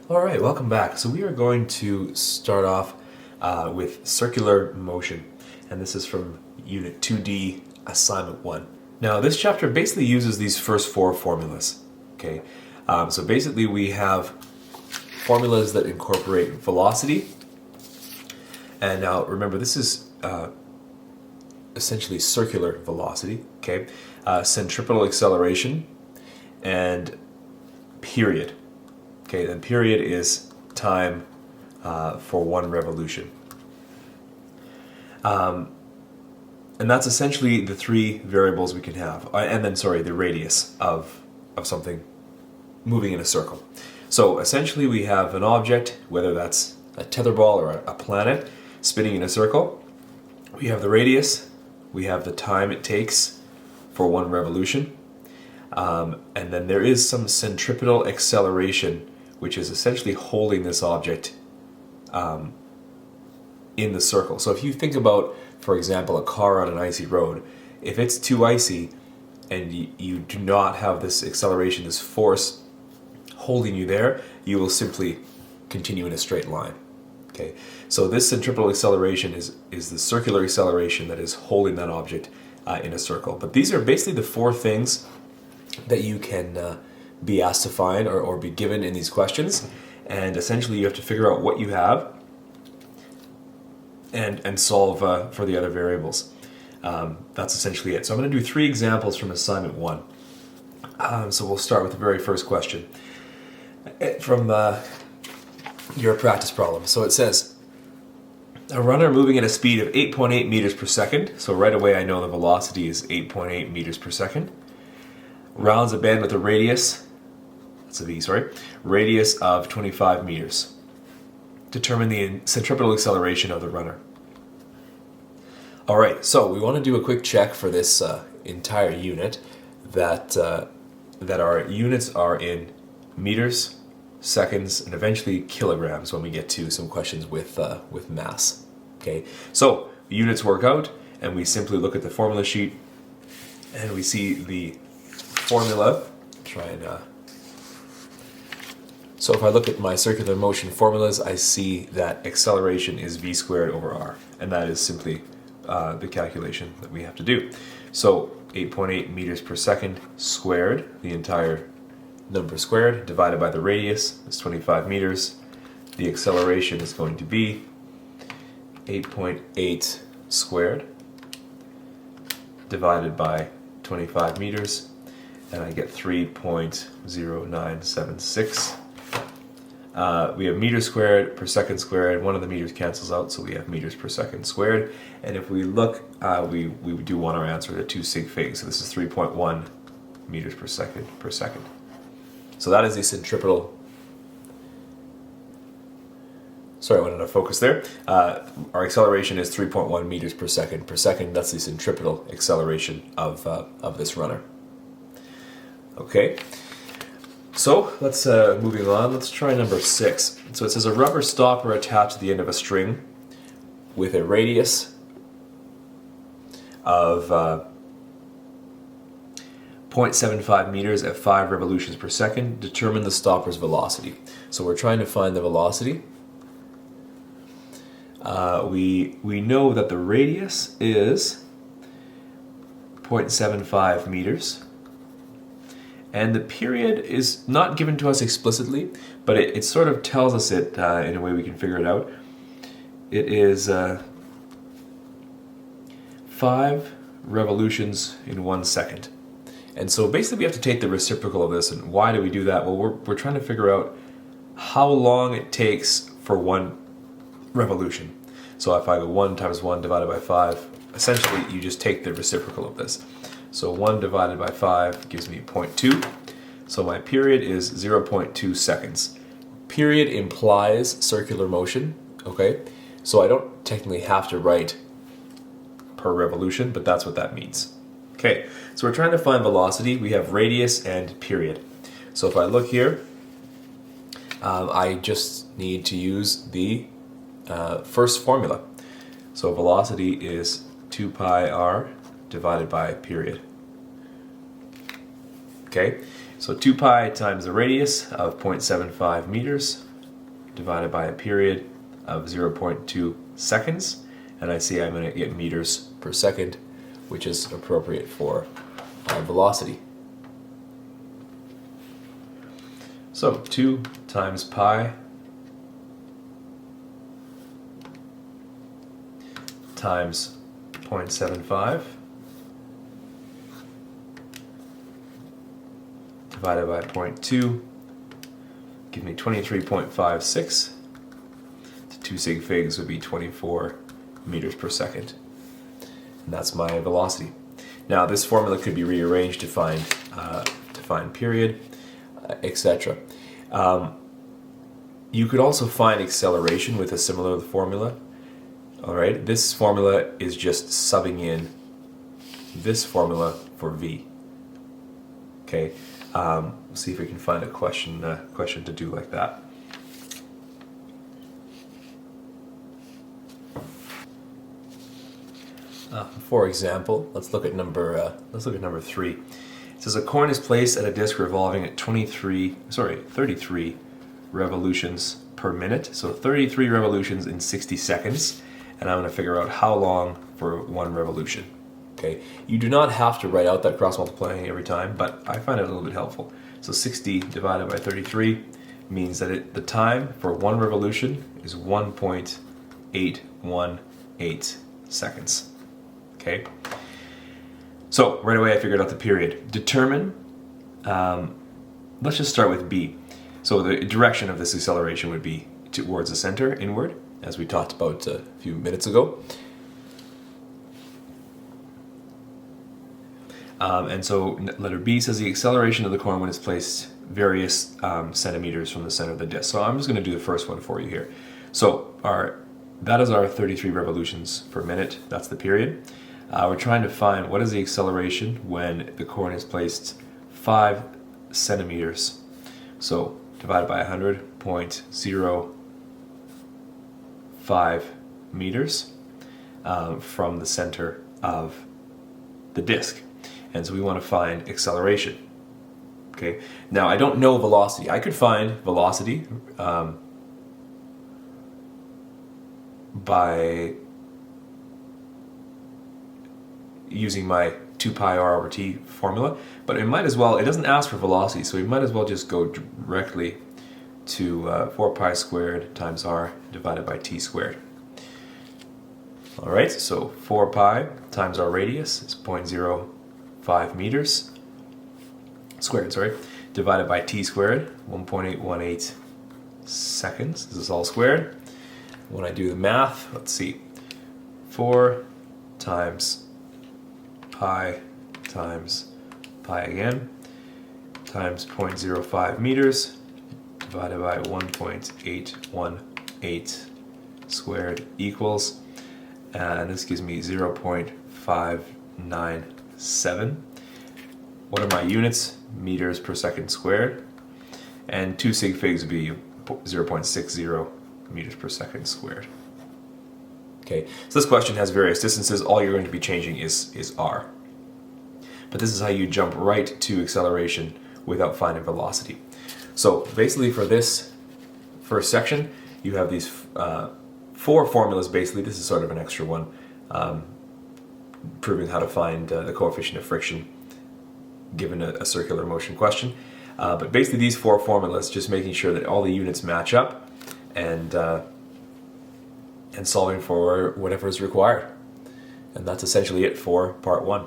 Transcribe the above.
Alright, welcome back. So we are going to start off with circular motion, and this is from Unit 2D, Assignment 1. Now this chapter basically uses these first four formulas. Okay, so basically we have formulas that incorporate velocity, and now remember this is essentially circular velocity, okay, centripetal acceleration, and period. Okay, then period is time for one revolution. And that's essentially the three variables we can have. And then, sorry, the radius of something moving in a circle. So essentially we have an object, whether that's a tetherball or a planet, spinning in a circle. We have the radius, we have the time it takes for one revolution, and then there is some centripetal acceleration, which is essentially holding this object in the circle. So if you think about, for example, a car on an icy road, if it's too icy and you do not have this acceleration, this force holding you there, you will simply continue in a straight line. Okay, so this centripetal acceleration is the circular acceleration that is holding that object in a circle. But these are basically the four things that you can be asked to find or be given in these questions, and essentially you have to figure out what you have and solve for the other variables. That's essentially it. So I'm going to do three examples from assignment 1. So we'll start with the very first question from your practice problem. So it says, a runner moving at a speed of 8.8 meters per second, so right away I know the velocity is 8.8 meters per second, rounds a bend with a radius, that's a V, sorry, radius of 25 meters. Determine the centripetal acceleration of the runner. Alright, so we want to do a quick check for this entire unit that our units are in meters, seconds, and eventually kilograms when we get to some questions with mass. Okay, so units work out, and we simply look at the formula sheet, and we see the formula. So if I look at my circular motion formulas, I see that acceleration is v squared over r, and that is simply the calculation that we have to do. So 8.8 meters per second squared, the entire number squared, divided by the radius is 25 meters. The acceleration is going to be 8.8 squared divided by 25 meters, and I get 3.0976. We have meters squared per second squared. One of the meters cancels out, so we have meters per second squared. And if we look, we do want our answer at 2 sig figs. So this is 3.1 meters per second per second. So that is the centripetal. Sorry, I wanted to focus there. Our acceleration is 3.1 meters per second per second. That's the centripetal acceleration of this runner. Okay. So let's moving on. Let's try number 6. So it says a rubber stopper attached to the end of a string with a radius of 0.75 meters at 5 revolutions per second. Determine the stopper's velocity. So we're trying to find the velocity. We know that the radius is 0.75 meters. And the period is not given to us explicitly, but it sort of tells us it in a way we can figure it out. It is 5 revolutions in 1 second. And so basically we have to take the reciprocal of this. And why do we do that? Well, we're trying to figure out how long it takes for 1 revolution. So if I go 1 times 1 divided by 5, essentially you just take the reciprocal of this. So 1 divided by 5 gives me 0.2. So my period is 0.2 seconds. Period implies circular motion, okay? So I don't technically have to write per revolution, but that's what that means. Okay, so we're trying to find velocity. We have radius and period. So if I look here, I just need to use the first formula. So velocity is 2 pi r divided by period. Okay, so 2 pi times the radius of 0.75 meters divided by a period of 0.2 seconds, and I see I'm going to get meters per second, which is appropriate for velocity. So 2 times pi times 0.75 divided by 0.2 give me 23.56. To 2 sig figs would be 24 meters per second. And that's my velocity. Now this formula could be rearranged to find period, etc. You could also find acceleration with a similar formula. Alright, this formula is just subbing in this formula for v. Okay, we'll see if we can find a question to do like that. For example, let's look at number 3. It says a coin is placed at a disc revolving at 33 revolutions per minute. So 33 revolutions in 60 seconds, and I'm going to figure out how long for one revolution. Okay, you do not have to write out that cross multiplying every time, but I find it a little bit helpful. So 60 divided by 33 means that the time for one revolution is 1.818 seconds. Okay, so right away I figured out the period. Determine, let's just start with B. So the direction of this acceleration would be towards the center, inward, as we talked about a few minutes ago. And so letter B says the acceleration of the coin when it's placed various centimeters from the center of the disc. So I'm just going to do the first one for you here. So that is our 33 revolutions per minute. That's the period. We're trying to find what is the acceleration when the coin is placed 5 centimeters. So divided by 100.05 meters from the center of the disc. And so we want to find acceleration. Okay. Now I don't know velocity. I could find velocity by using my 2 pi r over t formula, but it doesn't ask for velocity, so we might as well just go directly to 4 pi squared times r divided by t squared. Alright, so 4 pi times our radius is 0.05 meters squared, divided by t squared, 1.818 seconds. This is all squared. When I do the math, let's see, 4 times pi times pi again times 0.05 meters divided by 1.818 squared equals, and this gives me 0.597. What are my units? Meters per second squared, and 2 sig figs would be 0.60 meters per second squared. Okay, so this question has various distances. All you're going to be changing is r. But this is how you jump right to acceleration without finding velocity. So basically for this first section, you have these 4 formulas basically. This is sort of an extra one, proving how to find the coefficient of friction given a circular motion question. But basically these 4 formulas, just making sure that all the units match up and solving for whatever is required. And that's essentially it for part 1.